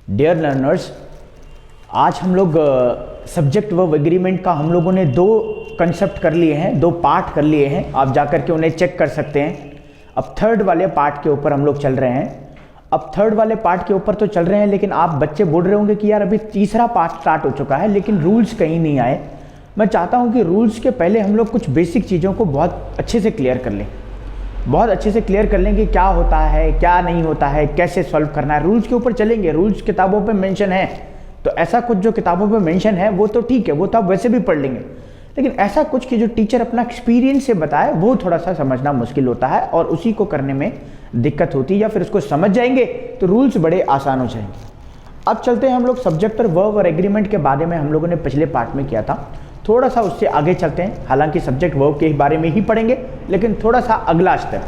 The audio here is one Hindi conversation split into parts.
डियर लर्नर्स, आज हम लोग सब्जेक्ट वर्ब एग्रीमेंट का हम लोगों ने दो कंसेप्ट कर लिए हैं, दो पार्ट कर लिए हैं। आप जाकर के उन्हें चेक कर सकते हैं। अब थर्ड वाले पार्ट के ऊपर हम लोग चल रहे हैं। अब थर्ड वाले पार्ट के ऊपर तो चल रहे हैं, लेकिन आप बच्चे बोल रहे होंगे कि यार अभी तीसरा पार्ट स्टार्ट हो चुका है लेकिन रूल्स कहीं नहीं आए। मैं चाहता हूं कि रूल्स के पहले हम लोग कुछ बेसिक चीज़ों को बहुत अच्छे से क्लियर कर लें, बहुत अच्छे से क्लियर कर लें कि क्या होता है, क्या नहीं होता है, कैसे सॉल्व करना है। रूल्स के ऊपर चलेंगे। रूल्स किताबों पे मेंशन है, तो ऐसा कुछ जो किताबों पे मेंशन है वो तो ठीक है, वो तो आप वैसे भी पढ़ लेंगे, लेकिन ऐसा कुछ कि जो टीचर अपना एक्सपीरियंस से बताए वो थोड़ा सा समझना मुश्किल होता है और उसी को करने में दिक्कत होती है, या फिर उसको समझ जाएंगे तो रूल्स बड़े आसान हो जाएंगे। अब चलते हैं हम लोग सब्जेक्ट और वर्ब और एग्रीमेंट के बारे में हम लोगों ने पिछले पार्ट में किया था, थोड़ा सा उससे आगे चलते हैं। हालांकि सब्जेक्ट वर्ब के बारे में ही पढ़ेंगे लेकिन थोड़ा सा अगला स्टेप।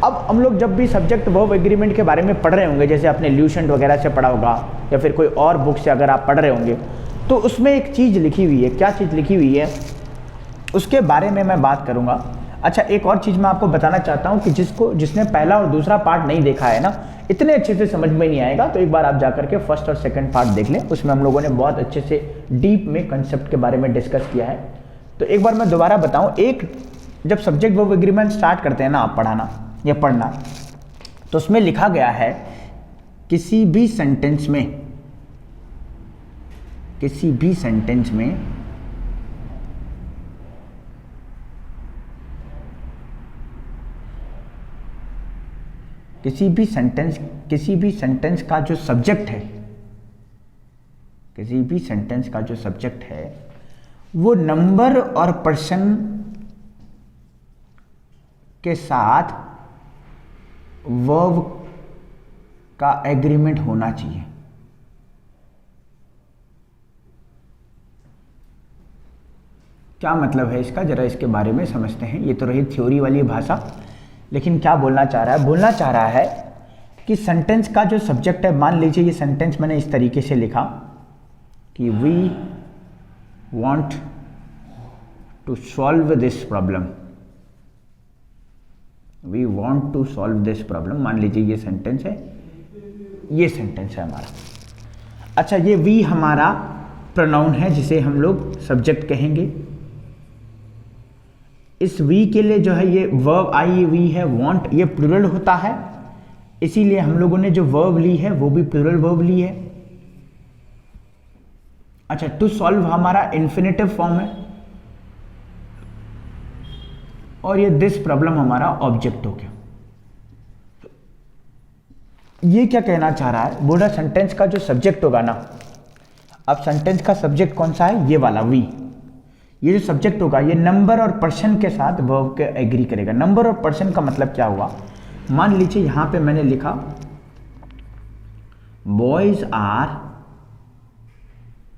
अब हम लोग जब भी सब्जेक्ट वर्ब एग्रीमेंट के बारे में पढ़ रहे होंगे, जैसे आपने ल्यूसेंट वगैरह से पढ़ा होगा या फिर कोई और बुक से अगर आप पढ़ रहे होंगे, तो उसमें एक चीज़ लिखी हुई है। क्या चीज़ लिखी हुई है उसके बारे में मैं बात करूंगा। अच्छा, एक और चीज़ मैं आपको बताना चाहता हूं कि जिसने पहला और दूसरा पार्ट नहीं देखा है ना, इतने अच्छे से समझ में नहीं आएगा, तो एक बार आप जाकर के फर्स्ट और सेकंड पार्ट देख लें। उसमें हम लोगों ने बहुत अच्छे से डीप में कंसेप्ट के बारे में डिस्कस किया है। तो एक बार मैं दोबारा बताऊं, एक जब सब्जेक्ट वर्ब एग्रीमेंट स्टार्ट करते हैं ना आप पढ़ाना या पढ़ना, तो उसमें लिखा गया है किसी भी सेंटेंस में किसी भी सेंटेंस का जो सब्जेक्ट है, किसी भी सेंटेंस का जो सब्जेक्ट है वो नंबर और पर्सन के साथ वर्ब का एग्रीमेंट होना चाहिए। क्या मतलब है इसका, जरा इसके बारे में समझते हैं। ये तो रही थ्योरी वाली भाषा, लेकिन क्या बोलना चाह रहा है? बोलना चाह रहा है कि सेंटेंस का जो सब्जेक्ट है, मान लीजिए ये सेंटेंस मैंने इस तरीके से लिखा कि we want to solve this problem, we want to solve this problem. मान लीजिए ये सेंटेंस है, ये सेंटेंस है हमारा। अच्छा, ये वी हमारा प्रोनाउन है जिसे हम लोग सब्जेक्ट कहेंगे। इस वी के लिए जो है ये वर्ब आई, ये वी है वॉन्ट, ये प्लूरल होता है, इसीलिए हम लोगों ने जो वर्ब ली है वो भी प्लूरल वर्ब ली है। अच्छा, टू सॉल्व हमारा इन्फिनेटिव फॉर्म है और ये दिस प्रॉब्लम हमारा ऑब्जेक्ट हो गया। ये क्या कहना चाह रहा है? बोल रहा सेंटेंस का जो सब्जेक्ट होगा ना, अब सेंटेंस का सब्जेक्ट कौन सा है? ये वाला वी। ये जो सब्जेक्ट होगा ये नंबर और पर्सन के साथ वर्ब के एग्री करेगा। नंबर और पर्सन का मतलब क्या हुआ? मान लीजिए यहां पे मैंने लिखा बॉयज आर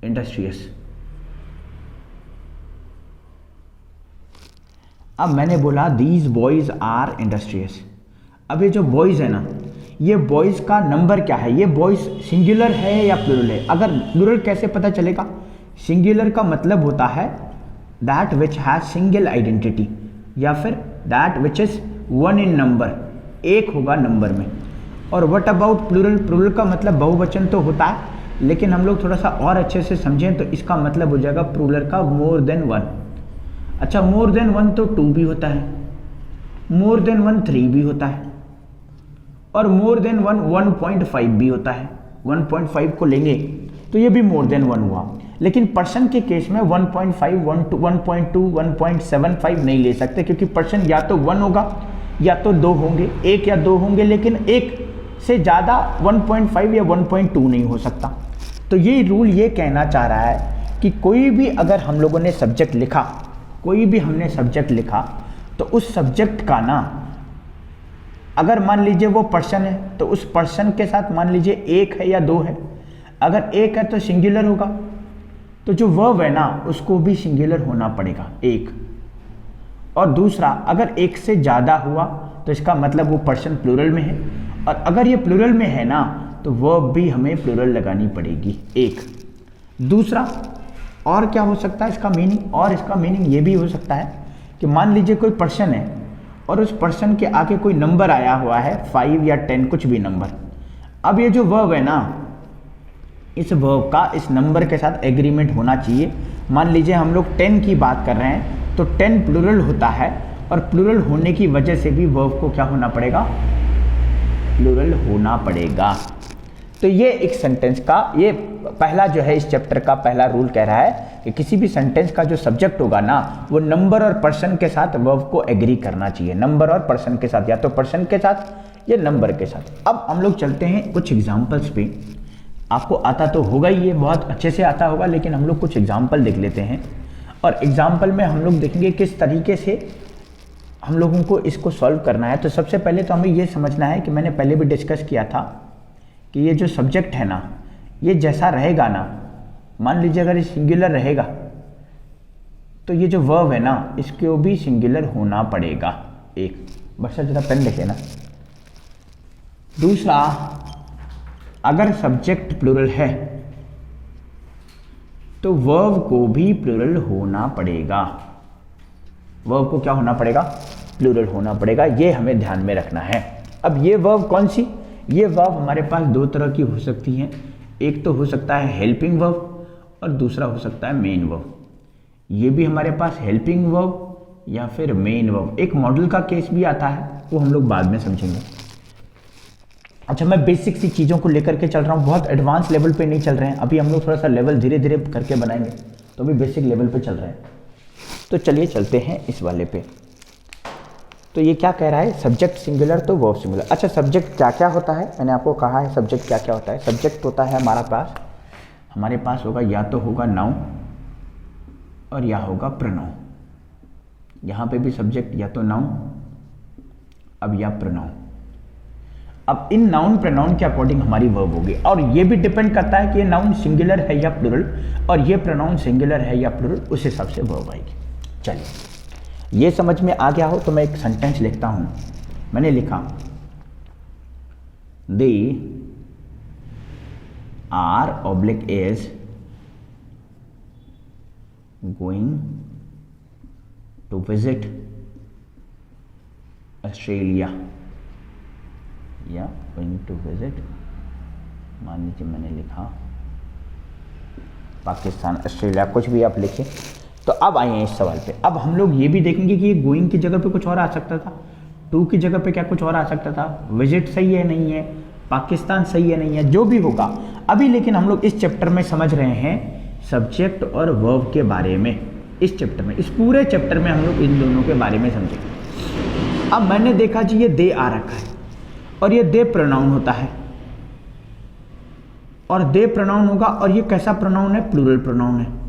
इंडस्ट्रियस। अब मैंने बोला दीज बॉयज आर इंडस्ट्रियस। अब ये जो बॉयज है ना, ये बॉयज का नंबर क्या है? ये बॉयज सिंगुलर है या प्लूरल है? अगर प्लूरल कैसे पता चलेगा? सिंगुलर का मतलब होता है that which has single identity, या फिर that which is one in number, एक होगा नंबर में। और व्हाट अबाउट प्लूरल? प्लूरल का मतलब बहुवचन तो होता है, लेकिन हम लोग थोड़ा सा और अच्छे से समझें तो इसका मतलब हो जाएगा प्लूरल का मोर देन वन। अच्छा, मोर देन वन तो 2 भी होता है, मोर देन वन 3 भी होता है, और मोर देन वन 1.5 भी होता है। 1.5 को लेंगे तो ये भी मोर देन वन हुआ। लेकिन पर्सन के केस में 1.5, 1.2, 1.75 नहीं ले सकते, क्योंकि पर्सन या तो 1 होगा या तो 2 होंगे, 1 या 2 होंगे, लेकिन 1 से ज़्यादा 1.5 या 1.2 नहीं हो सकता। तो ये रूल ये कहना चाह रहा है कि कोई भी अगर हम लोगों ने सब्जेक्ट लिखा, कोई भी हमने सब्जेक्ट लिखा, तो उस सब्जेक्ट का ना, अगर मान लीजिए वो पर्सन है तो उस पर्सन के साथ मान लीजिए 1 है या 2 है। अगर 1 है तो सिंगुलर होगा, तो जो वर्ब है ना उसको भी सिंगुलर होना पड़ेगा 1। और दूसरा, अगर 1 से ज़्यादा हुआ तो इसका मतलब वो पर्सन प्लूरल में है, और अगर ये प्लूरल में है ना तो वर्ब भी हमें प्लूरल लगानी पड़ेगी 1। दूसरा, और क्या हो सकता है इसका मीनिंग? और इसका मीनिंग ये भी हो सकता है कि मान लीजिए कोई पर्सन है और उस पर्सन के आगे कोई नंबर आया हुआ है, 5 या 10, कुछ भी नंबर। अब ये जो वर्ब है ना, इस वर्ब का इस नंबर के साथ एग्रीमेंट होना चाहिए। मान लीजिए हम लोग 10 की बात कर रहे हैं तो 10 प्लूरल होता है, और प्लूरल होने की वजह से भी वर्ब को क्या होना पड़ेगा, प्लूरल होना पड़ेगा। तो ये एक सेंटेंस का ये पहला जो है इस चैप्टर का पहला रूल कह रहा है कि किसी भी सेंटेंस का जो सब्जेक्ट होगा ना वो नंबर और पर्सन के साथ वर्ब को एग्री करना चाहिए, नंबर और पर्सन के साथ, या तो पर्सन के साथ या नंबर के साथ। अब हम लोग चलते हैं कुछ एग्जाम्पल्स पे। आपको आता तो होगा ही, ये बहुत अच्छे से आता होगा, लेकिन हम लोग कुछ एग्जाम्पल देख लेते हैं, और एग्जाम्पल में हम लोग देखेंगे किस तरीके से हम लोगों को इसको सॉल्व करना है। तो सबसे पहले तो हमें ये समझना है कि मैंने पहले भी डिस्कस किया था कि ये जो सब्जेक्ट है ना, ये जैसा रहेगा ना, मान लीजिए अगर ये सिंगुलर रहेगा तो ये जो वर्ब है ना इसको भी सिंगुलर होना पड़ेगा। एक बच्चा जरा पेन लिखे ना। दूसरा, अगर सब्जेक्ट प्लूरल है तो वर्ब को भी प्लूरल होना पड़ेगा। वर्ब को क्या होना पड़ेगा, प्लूरल होना पड़ेगा। ये हमें ध्यान में रखना है। अब ये वर्ब कौन सी, ये वर्ब हमारे पास दो तरह की हो सकती हैं। एक तो हो सकता है हेल्पिंग वर्ब और दूसरा हो सकता है मेन वर्ब। ये भी हमारे पास हेल्पिंग वर्ब या फिर मेन वर्ब। एक मॉडल का केस भी आता है, वो हम लोग बाद में समझेंगे। अच्छा, मैं बेसिक सी चीज़ों को लेकर के चल रहा हूँ, बहुत एडवांस लेवल पे नहीं चल रहे हैं। अभी हम लोग थोड़ा सा लेवल धीरे धीरे करके बनाएंगे, तो अभी बेसिक लेवल पे चल रहे हैं। तो चलिए चलते हैं इस वाले पे। तो ये क्या कह रहा है, सब्जेक्ट सिंगुलर तो वर्ब सिंगुलर। अच्छा, सब्जेक्ट क्या क्या होता है, मैंने आपको कहा है सब्जेक्ट क्या क्या होता है। सब्जेक्ट होता है हमारे पास होगा या तो होगा नाउन और या होगा प्रोनाउन। यहाँ पे भी सब्जेक्ट या तो नाउन, अब या प्रोनाउन। अब इन नाउन प्रोनाउन के अकॉर्डिंग हमारी वर्ब होगी, और ये भी डिपेंड करता है कि ये नाउन सिंगुलर है या प्लूरल, और ये प्रोनाउन सिंगुलर है या प्लूरल, उस हिसाब से वर्ब आएगी। चलिए, ये समझ में आ गया हो तो मैं एक सेंटेंस लिखता हूं। मैंने लिखा, they are oblique is going to visit Australia, या गोइंग टू विजिट, मान लीजिए मैंने लिखा पाकिस्तान, ऑस्ट्रेलिया, कुछ भी आप लिखें। तो अब आए हैं इस सवाल पे। अब हम लोग ये भी देखेंगे कि ये गोइंग की जगह पे कुछ और आ सकता था, टू की जगह पे क्या कुछ और आ सकता था, विजिट सही है नहीं है, पाकिस्तान सही है नहीं है, जो भी होगा अभी। लेकिन हम लोग इस चैप्टर में समझ रहे हैं सब्जेक्ट और वर्ब के बारे में। इस चैप्टर में, इस पूरे चैप्टर में हम लोग इन दोनों के बारे में समझेंगे। अब मैंने देखा जी ये दे आ रखा है, और ये दे प्रोनाउन होता है, और दे प्रोनाउन होगा, और ये कैसा प्रोनाउन है, प्लूरल प्रोनाउन है।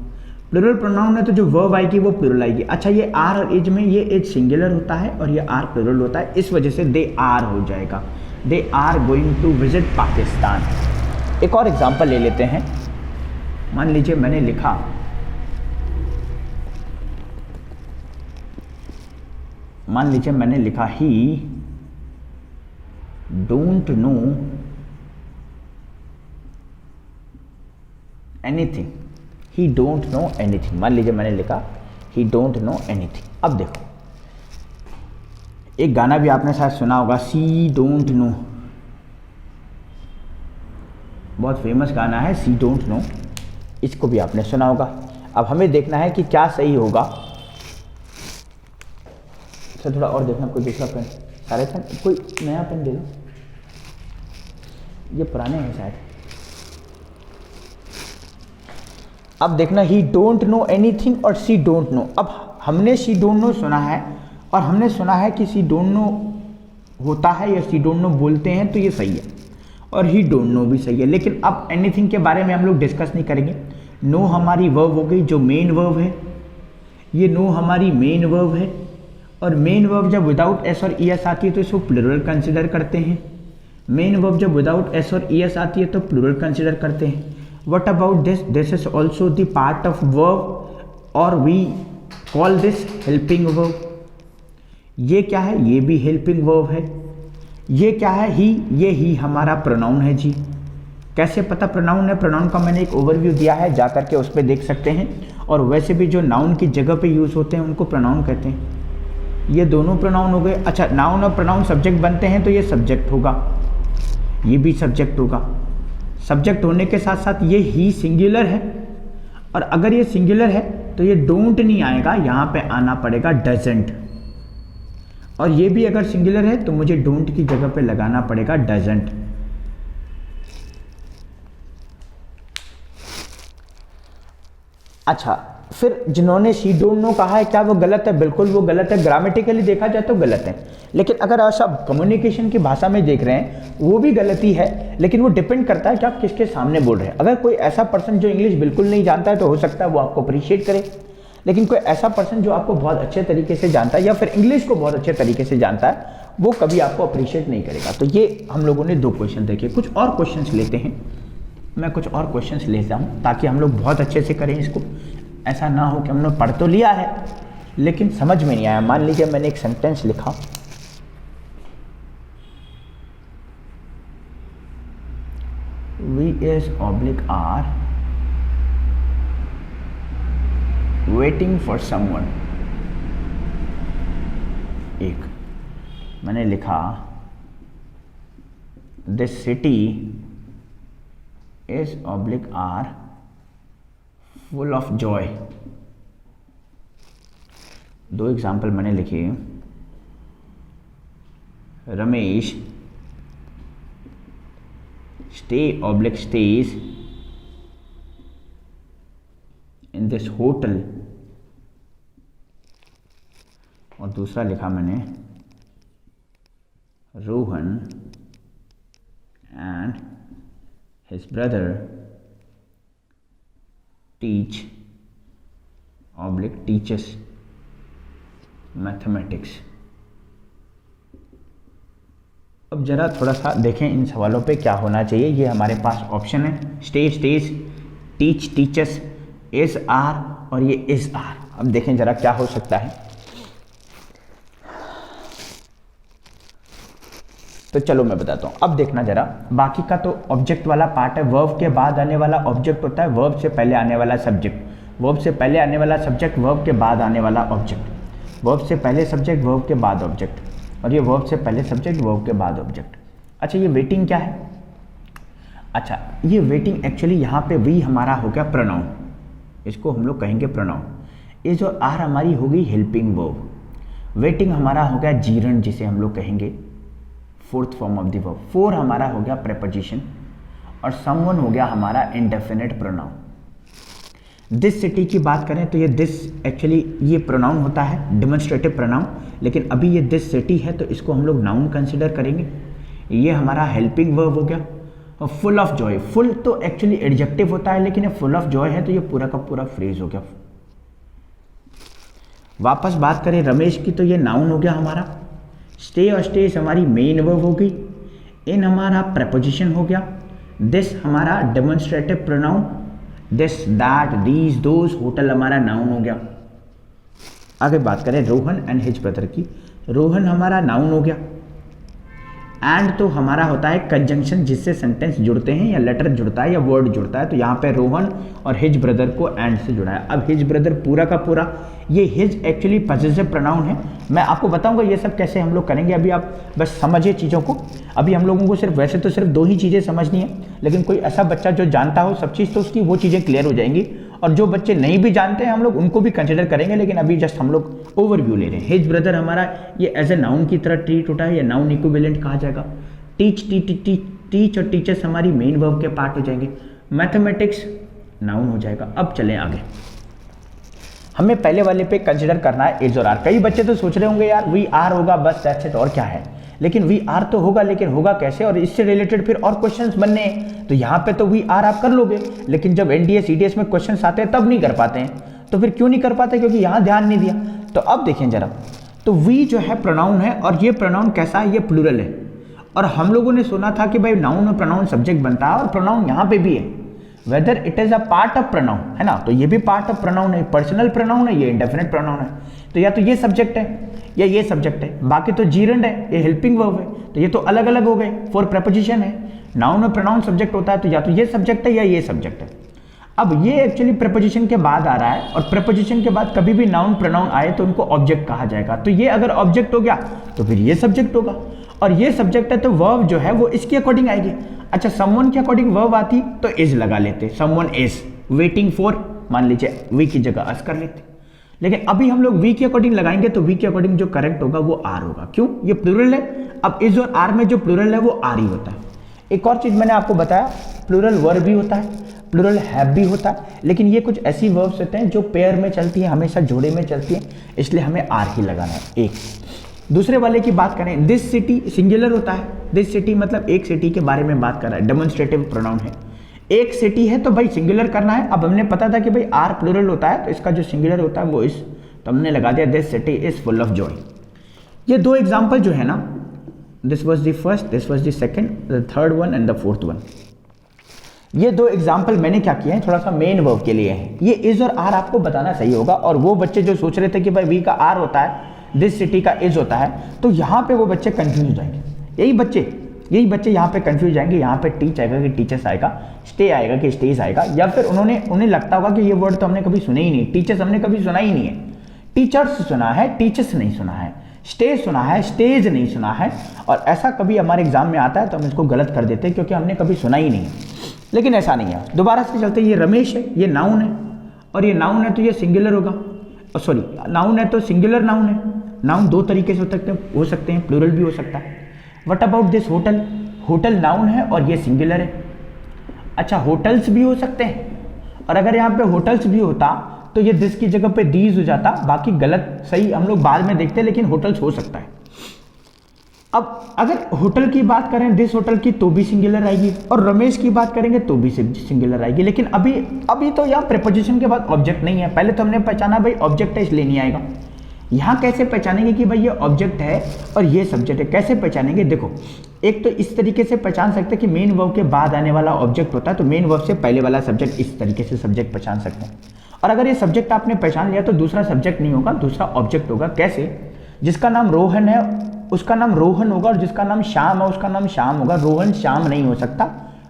प्लूरल प्रोनाउन है तो जो वर्ब आएगी वो प्लूरल आएगी। अच्छा, ये आर और एज में, ये एज सिंगुलर होता है और ये आर प्लूरल होता है, इस वजह से दे आर हो जाएगा। They are going to visit Pakistan. एक और एग्जांपल ले लेते हैं। मान लीजिए मैंने लिखा, ही don't know anything, he don't know anything. मान लीजिए मैंने लिखा ही डोंट नो एनीथिंग। अब देखो, एक गाना भी आपने शायद सुना होगा, सी डोंट नो, बहुत फेमस गाना है सी डोंट नो, इसको भी आपने सुना होगा। अब हमें देखना है कि क्या सही होगा। सर थोड़ा और देखना, कोई दूसरा पेन, सारे पेन, कोई नया पेन दे दो, ये पुराने हैं शायद। अब देखना, ही डोंट नो एनीथिंग और सी डोंट नो। अब हमने सी डोंट नो सुना है, और हमने सुना है कि सी डोंट नो होता है या सी डोंट नो बोलते हैं, तो ये सही है, और ही डोंट नो भी सही है। लेकिन अब एनीथिंग के बारे में हम लोग डिस्कस नहीं करेंगे। नो हमारी वर्ब हो गई जो मेन वर्ब है, ये नो हमारी मेन वर्ब है, और मेन वर्ब जब विदाउट एस और ई एस आती है तो इसको प्लूरल कंसिडर करते हैं। मेन वर्ब जब विदाउट एस और ई एस आती है तो प्लूरल कंसिडर करते हैं। What about this? This is also the part of verb, or we call this helping verb. ये क्या है, ये भी helping verb है। ये क्या है, ही, ये ही हमारा प्रोनाउन है जी। कैसे पता प्रोनाउन है, प्रोनाउन का मैंने एक ओवरव्यू दिया है, जा करके उस पर देख सकते हैं। और वैसे भी जो नाउन की जगह पे यूज़ होते हैं उनको प्रोनाउन कहते हैं। ये दोनों प्रोनाउन हो गए। अच्छा, नाउन और प्रोनाउन सब्जेक्ट बनते हैं तो ये सब्जेक्ट होगा, ये भी सब्जेक्ट होगा। सब्जेक्ट होने के साथ साथ ये ही सिंगुलर है, और अगर ये सिंगुलर है तो ये डोंट नहीं आएगा, यहाँ पे आना पड़ेगा डजंट। और ये भी अगर सिंगुलर है तो मुझे डोंट की जगह पे लगाना पड़ेगा डजंट। अच्छा, फिर जिन्होंने शी डोंट नो कहा है, क्या वो गलत है? बिल्कुल वो गलत है, ग्रामेटिकली देखा जाए तो गलत है। लेकिन अगर आप कम्युनिकेशन की भाषा में देख रहे हैं वो भी गलती है, लेकिन वो डिपेंड करता है कि आप किसके सामने बोल रहे हैं। अगर कोई ऐसा पर्सन जो इंग्लिश बिल्कुल नहीं जानता है तो हो सकता है वो आपको अप्रिशिएट करे, लेकिन कोई ऐसा पर्सन जो आपको बहुत अच्छे तरीके से जानता है या फिर इंग्लिश को बहुत अच्छे तरीके से जानता है, वो कभी आपको अप्रिशिएट नहीं करेगा। तो ये हम लोगों ने 2 क्वेश्चन देखे। कुछ और क्वेश्चंस लेते हैं, मैं कुछ और क्वेश्चंस लेता हूँ ताकि हम लोग बहुत अच्छे से करें इसको। ऐसा ना हो कि हमने पढ़ तो लिया है लेकिन समझ में नहीं आया। मान लीजिए मैंने एक सेंटेंस लिखा, we is oblique are waiting for someone. एक मैंने लिखा, this city is oblique are full of joy. 2 example मैंने लिखे, Ramesh stays in this hotel, और दूसरा लिखा मैंने, Rohan and his brother teaches mathematics. अब जरा थोड़ा सा देखें इन सवालों पे क्या होना चाहिए। ये हमारे पास ऑप्शन है, stage, teach, teachers, is are, और ये इज आर। अब देखें जरा क्या हो सकता है। तो चलो मैं बताता हूँ। अब देखना जरा, बाकी का तो ऑब्जेक्ट वाला पार्ट है, वर्ब के बाद आने वाला ऑब्जेक्ट होता है, वर्ब से पहले आने वाला सब्जेक्ट, वर्ब से पहले आने वाला सब्जेक्ट, वर्ब के बाद आने वाला ऑब्जेक्ट, वर्ब से पहले सब्जेक्ट, वर्ब के बाद ऑब्जेक्ट, और ये वर्ब से पहले सब्जेक्ट, वर्ब के बाद ऑब्जेक्ट। अच्छा, ये वेटिंग क्या है? अच्छा, ये वेटिंग एक्चुअली यहाँ पे वी हमारा हो गया प्रोनाउन, इसको हम लोग कहेंगे प्रोनाउन। ये जो आर हमारी होगी हेल्पिंग वर्ब, वेटिंग हमारा हो गया जीरन, जिसे हम लोग कहेंगे fourth form of the verb, four हमारा हो गया प्रेपोजिशन, और समवन हो गया हमारा इंडेफिनिट प्रोनाउन। दिस सिटी की बात करें तो ये दिस एक्चुअली ये प्रोनाउन होता है, डेमोन्स्ट्रेटिव प्रोनाउन, लेकिन अभी ये दिस सिटी है तो इसको हम लोग नाउन कंसिडर करेंगे। ये हमारा हेल्पिंग वर्ब हो गया। और फुल ऑफ जॉय, फुल तो एक्चुअली एडजेक्टिव होता है, लेकिन ये फुल ऑफ जॉय है तो ये पूरा का पूरा फ्रेज हो गया। वापस बात करें रमेश की तो ये नाउन हो गया हमारा। स्टे और स्टेज हमारी मेन वर्ब हो गई। इन हमारा प्रेपोजिशन हो गया। दिस हमारा demonstrative pronoun, this, that, these, those, hotel हमारा नाउन हो गया। आगे बात करें रोहन एंड हिज ब्रदर की, रोहन हमारा नाउन हो गया। एंड तो हमारा होता है कंजंक्शन जिससे सेंटेंस जुड़ते हैं या लेटर जुड़ता है या वर्ड जुड़ता है, तो यहाँ पे रोहन और हिज ब्रदर को एंड से जुड़ा है। अब हिज ब्रदर पूरा का पूरा, ये हिज एक्चुअली पॉसेसिव प्रोनाउन है। मैं आपको बताऊंगा ये सब कैसे हम लोग करेंगे, अभी आप बस समझिए चीज़ों को। अभी हम लोगों को सिर्फ वैसे तो सिर्फ 2 ही चीज़ें समझनी है, लेकिन कोई ऐसा बच्चा जो जानता हो सब चीज़ तो उसकी वो चीज़ें क्लियर हो जाएंगी, और जो बच्चे नहीं भी जानते हैं हम लोग उनको भी कंसिडर करेंगे, लेकिन अभी जस्ट हम लोग ओवरव्यू ले रहे हैं। हिज ब्रदर हमारा ये एज ए नाउन की तरह ट्रीट होता है, या नाउन इक्विवेलेंट कहा जाएगा। टीच और टीचर्स हमारी मेन वर्ब के पार्ट हो जाएंगे। मैथमेटिक्स नाउन हो जाएगा। अब चलें आगे, हमें पहले वाले पे कंसिडर करना है इज और आर। कई बच्चे तो सोच रहे होंगे यार वी आर होगा बस, दैट्स इट, और क्या है। लेकिन वी आर तो होगा, लेकिन होगा कैसे, और इससे रिलेटेड फिर और क्वेश्चंस बनने हैं। तो यहाँ पे तो वी आर आप कर लोगे, लेकिन जब एनडीए सीडीएस में क्वेश्चंस आते हैं तब नहीं कर पाते हैं। तो फिर क्यों नहीं कर पाते? क्योंकि यहाँ ध्यान नहीं दिया। तो अब देखें जरा, तो वी जो है प्रोनाउन है, और ये प्रोनाउन कैसा है, ये प्लूरल है। और हम लोगों ने सुना था कि भाई नाउन और प्रोनाउन सब्जेक्ट बनता है, और प्रोनाउन यहाँ पे भी है, whether it is a part of pronoun, है ना। तो ये भी पार्ट ऑफ प्रोनाउन है, पर्सनल प्रोनाउन है, ये इंडेफिनिट प्रोनाउन है। तो या तो ये सब्जेक्ट है या ये सब्जेक्ट है, बाकी तो जीरंड है, ये हेल्पिंग वर्ब है। तो ये तो अलग अलग हो गए, 4 प्रेपोजिशन है। नाउन और प्रोनाउन सब्जेक्ट होता है, तो या तो ये सब्जेक्ट है या ये सब्जेक्ट है। अब ये एक्चुअली प्रेपोजिशन के बाद आ रहा है, और प्रेपोजिशन के बाद कभी भी नाउन प्रोनाउन आए तो उनको ऑब्जेक्ट कहा जाएगा। तो ये अगर ऑब्जेक्ट हो गया तो फिर ये सब्जेक्ट होगा, और ये सब्जेक्ट है तो वर्ब जो है वो इसके अकॉर्डिंग आएगी। अच्छा, समवन के अकॉर्डिंग वर्ब आती तो इज लगा लेते, समवन इज वेटिंग फॉर, मान लीजिए वी की जगह अस कर लेते। लेकिन अभी हम लोग वी के अकॉर्डिंग लगाएंगे तो वी के अकॉर्डिंग जो करेक्ट होगा वो आर होगा। क्यों? ये प्लूरल है। अब इज और आर में जो प्लूरल है वो आर ही होता है। एक और चीज मैंने आपको बताया, प्लूरल वर्ब भी होता है, प्लूरल हैव भी होता है, लेकिन ये कुछ ऐसी वर्ब्स होते हैं जो पेयर में चलती है, हमेशा जोड़े में चलती है, इसलिए हमें आर ही लगाना है। एक दूसरे वाले की बात करें, दिस सिटी सिंगुलर होता है। दिस सिटी मतलब एक सिटी के बारे में बात कर रहा है, डेमोन्स्ट्रेटिव प्रोनाउन है। एक सिटी है तो भाई सिंगुलर करना है। अब हमने पता था कि भाई आर प्लूरल होता है तो इसका जो सिंगुलर होता है वो इस, तो हमने लगा दिया this city is full of Joy. ये दो एग्जांपल जो है ना, this was the first, this was the second, the third one and the fourth one, ये दो एग्जांपल मैंने क्या किया है, थोड़ा सा मेन वर्ब के लिए है। ये इज और आर आपको बताना सही होगा। और वो बच्चे जो सोच रहे थे कि भाई वी का आर होता है, दिस सिटी का इज होता है, तो यहाँ पे वो बच्चे कंफ्यूज हो जाएंगे। यही बच्चे यहाँ पे कंफ्यूज जाएंगे। यहाँ पे टीच आएगा कि टीचर्स आएगा, स्टे आएगा कि स्टेज आएगा, या फिर उन्हें लगता होगा कि ये वर्ड तो हमने कभी सुना ही नहीं, टीचर्स हमने कभी सुना ही नहीं है। टीचर्स सुना है, टीचर्स नहीं सुना है, स्टे सुना है, स्टेज नहीं सुना है। और ऐसा कभी हमारे एग्जाम में आता है तो हम इसको गलत कर देते हैं क्योंकि हमने कभी सुना ही नहीं है। लेकिन ऐसा नहीं है। दोबारा से चलते, ये रमेश है, ये नाउन है, और ये नाउन है तो ये सिंगुलर होगा, सॉरी नाउन है तो सिंगुलर नाउन है। नाउन दो तरीके से हो सकते हैं, प्लूरल भी हो सकता है। What about this hotel, hotel noun है और ये सिंगुलर है। अच्छा, होटल्स भी हो सकते हैं, और अगर यहाँ पे होटल्स भी होता तो ये दिस की जगह पे दीज हो जाता। बाकी गलत सही हम लोग बाद में देखते हैं, लेकिन होटल्स हो सकता है। अब अगर होटल की बात करें, दिस होटल की, तो भी सिंगुलर आएगी, और रमेश की बात करेंगे तो भी सिंगुलर आएगी। लेकिन अभी तो यहाँ प्रीपोजिशन के बाद ऑब्जेक्ट नहीं है। पहले तो हमने पहचाना भाई ऑब्जेक्ट है इसलिए नहीं आएगा। यहाँ कैसे पहचानेंगे कि भाई ये ऑब्जेक्ट है और ये सब्जेक्ट है? कैसे पहचानेंगे? देखो, एक तो इस तरीके से पहचान सकते हैं कि मेन वर्ब के बाद आने वाला ऑब्जेक्ट होता है, तो मेन वर्ब से पहले वाला सब्जेक्ट, इस तरीके से सब्जेक्ट पहचान सकते हैं। और अगर ये सब्जेक्ट आपने पहचान लिया तो दूसरा सब्जेक्ट नहीं होगा, दूसरा ऑब्जेक्ट होगा। कैसे? जिसका नाम रोहन है उसका नाम रोहन होगा, और जिसका नाम श्याम है उसका नाम श्याम होगा। रोहन श्याम नहीं हो सकता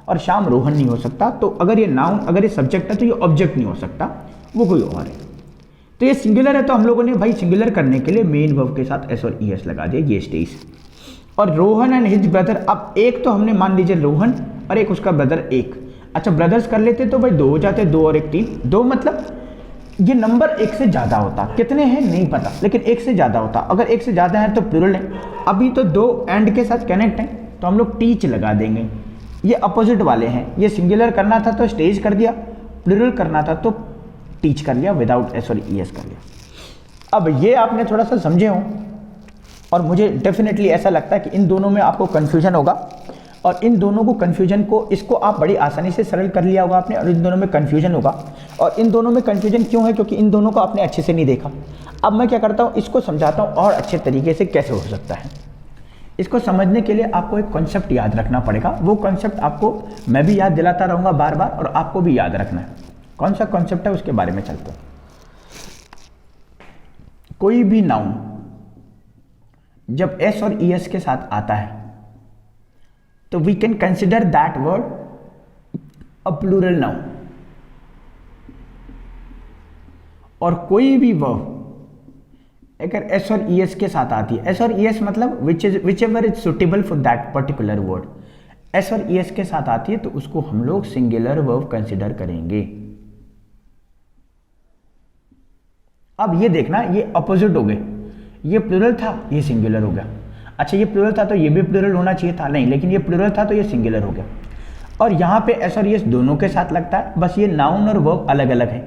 और श्याम रोहन नहीं हो सकता। तो अगर ये नाउन, अगर ये सब्जेक्ट है तो ये ऑब्जेक्ट नहीं हो सकता, वो कोई और है। तो ये सिंगुलर है तो हम लोगों ने भाई सिंगुलर करने के लिए मेन वर्ब के साथ एस और ई एस लगा दिया, ये स्टेज। और रोहन एंड हिज ब्रदर, अब एक तो हमने मान लीजिए रोहन और एक उसका ब्रदर एक। अच्छा, ब्रदर्स कर लेते तो भाई दो हो जाते, दो और एक तीन। दो मतलब ये नंबर एक से ज़्यादा होता, कितने हैं नहीं पता, लेकिन एक से ज़्यादा होता। अगर एक से ज़्यादा है तो प्लूरल है। अभी तो दो एंड के साथ कनेक्ट हैं तो हम लोग टीच लगा देंगे। ये अपोजिट वाले हैं, ये सिंगुलर करना था तो स्टेज कर दिया, प्लूरल करना था तो टीच कर लिया, विदाउट एस और ई एस कर लिया। अब ये आपने थोड़ा सा समझे हो, और मुझे डेफिनेटली ऐसा लगता है कि इन दोनों में आपको कन्फ्यूजन होगा, और इन दोनों को कन्फ्यूजन को, इसको आप बड़ी आसानी से सरल कर लिया होगा आपने, और इन दोनों में कन्फ्यूजन होगा। और इन दोनों में कन्फ्यूजन क्यों है? क्योंकि इन दोनों को आपने अच्छे से नहीं देखा। अब मैं क्या करता हूँ, इसको समझाता हूँ और अच्छे तरीके से कैसे हो सकता है। इसको समझने के लिए आपको एक कॉन्सेप्ट याद रखना पड़ेगा। वो कॉन्सेप्ट आपको मैं भी याद दिलाता रहूँगा बार बार, और आपको भी याद रखना है। कौन सा कॉन्सेप्ट है उसके बारे में चलते हैं। कोई भी नाउन जब एस और ई एस के साथ आता है तो we can consider that word a plural noun. और कोई भी वर्ब अगर एस और ई एस के साथ आती है, एस और ई एस मतलब which ever is suitable for that particular word, S और ई एस के साथ आती है तो उसको हम लोग सिंगुलर वर्ब कंसिडर करेंगे। अब ये देखना, ये अपोजिट हो गए, ये प्लूरल था, ये सिंगुलर हो गया। अच्छा, ये प्लूरल था तो ये भी प्लूरल होना चाहिए था, नहीं, लेकिन ये प्लूरल था तो ये सिंगुलर हो गया। और यहाँ पे एस और एस दोनों के साथ लगता है, बस ये नाउन और वर्ब अलग अलग है।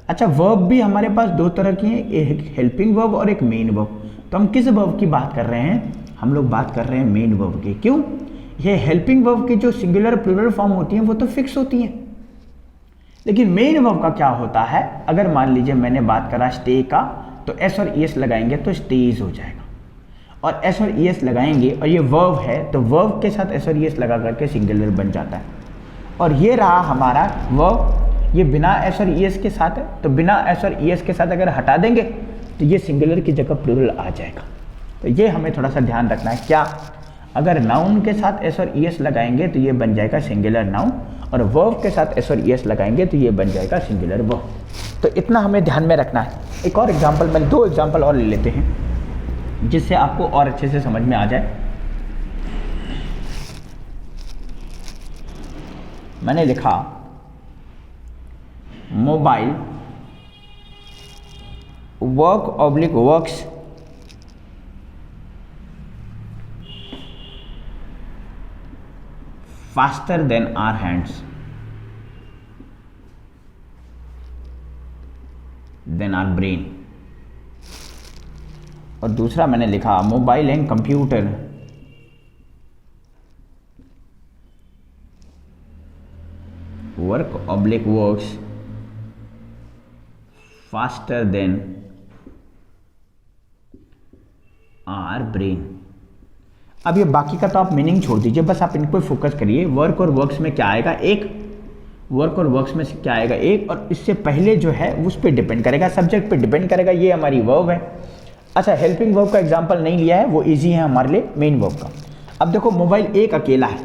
अच्छा, वर्ब भी हमारे पास दो तरह की है, एक हेल्पिंग वर्ब और एक मेन वर्ब। तो हम किस वर्ब की बात कर रहे हैं? हम लोग बात कर रहे हैं मेन वर्ब की। क्यों? ये हेल्पिंग वर्ब की जो सिंगुलर प्लूरल फॉर्म होती है वो तो फिक्स होती हैं, लेकिन मेन वर्ब का क्या होता है? अगर मान लीजिए मैंने बात करा स्टे का, तो एस और ई एस लगाएंगे तो स्टेज हो जाएगा, और एस और ई एस लगाएंगे और ये वर्ब है तो वर्ब के साथ एस और ई एस लगा करके सिंगुलर बन जाता है। और ये रहा हमारा वर्ब, ये बिना एस और ई एस के साथ है, तो बिना एस और ई एस के साथ अगर हटा देंगे तो ये सिंगुलर की जगह प्लूरल आ जाएगा। तो ये हमें थोड़ा सा ध्यान रखना है। क्या? अगर नाउन के साथ एस और ई एस लगाएंगे तो ये बन जाएगा सिंगुलर नाउन, और वर्ब के साथ एस और ई एस लगाएंगे तो ये बन जाएगा सिंगुलर वर्ब। तो इतना हमें ध्यान में रखना है। एक और एग्जाम्पल, मैंने दो एग्जाम्पल और ले लेते हैं जिससे आपको और अच्छे से समझ में आ जाए। मैंने लिखा mobile work oblique works faster than our hands than our brain. और दूसरा मैंने लिखा mobile and computer work oblique works faster than our brain. अब ये बाकी का तो आप मीनिंग छोड़ दीजिए, बस आप इनको फोकस करिए। वर्क और वर्क्स में क्या आएगा, एक वर्क और वर्क्स में क्या आएगा, एक, और इससे पहले जो है उस पर डिपेंड करेगा, सब्जेक्ट पे डिपेंड करेगा। ये हमारी वर्ब है। अच्छा, हेल्पिंग वर्ब का एग्जांपल नहीं लिया है, वो इजी है हमारे लिए मेन वर्ब का। अब देखो मोबाइल एक अकेला है,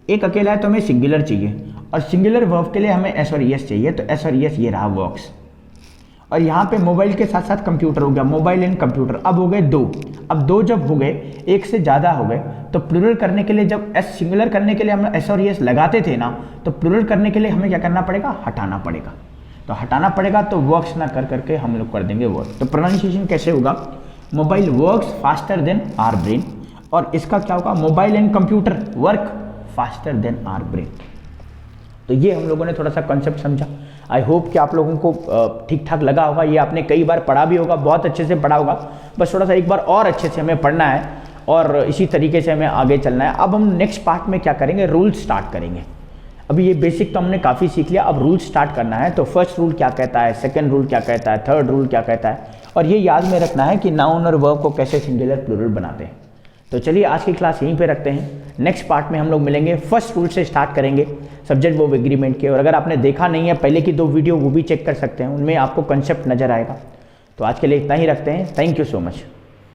एक अकेला है तो हमें सिंगुलर चाहिए, और सिंगुलर वर्ब के लिए हमें एस और एस चाहिए, तो एस और एस ये रहा वर्क्स। और यहाँ पे मोबाइल के साथ साथ कंप्यूटर हो गया, मोबाइल एंड कंप्यूटर। अब हो गए दो। अब दो जब हो गए, एक से ज़्यादा हो गए, तो प्लूरल करने के लिए जब एस सिंगुलर करने के लिए हम एस और एस लगाते थे ना, तो प्लूरल करने के लिए हमें क्या करना पड़ेगा, हटाना पड़ेगा। तो हटाना पड़ेगा, तो वर्क्स ना कर करके हम लोग कर देंगे वर्क। तो प्रोनाउंसिएशन कैसे होगा, mobile works faster than our brain, और इसका क्या होगा, mobile and computer work faster than our brain. तो ये हम लोगों ने थोड़ा सा कॉन्सेप्ट समझा। आई होप कि आप लोगों को ठीक ठाक लगा होगा। ये आपने कई बार पढ़ा भी होगा, बहुत अच्छे से पढ़ा होगा, बस थोड़ा सा एक बार और अच्छे से हमें पढ़ना है और इसी तरीके से हमें आगे चलना है। अब हम नेक्स्ट पार्ट में क्या करेंगे, रूल स्टार्ट करेंगे। अभी ये बेसिक तो हमने काफ़ी सीख लिया, अब रूल स्टार्ट करना है। तो फर्स्ट रूल क्या कहता है, सेकंड रूल क्या कहता है, थर्ड रूल क्या कहता है, और ये याद में रखना है कि नाउन और वर्ब को कैसे सिंगुलर प्लूरल बनाते हैं। तो चलिए आज की क्लास यहीं पे रखते हैं। नेक्स्ट पार्ट में हम लोग मिलेंगे, फर्स्ट रूल से स्टार्ट करेंगे सब्जेक्ट वर्ब एग्रीमेंट के। और अगर आपने देखा नहीं है पहले की 2 वीडियो, वो भी चेक कर सकते हैं, उनमें आपको कंसेप्ट नजर आएगा। तो आज के लिए इतना ही रखते हैं। Thank you so much.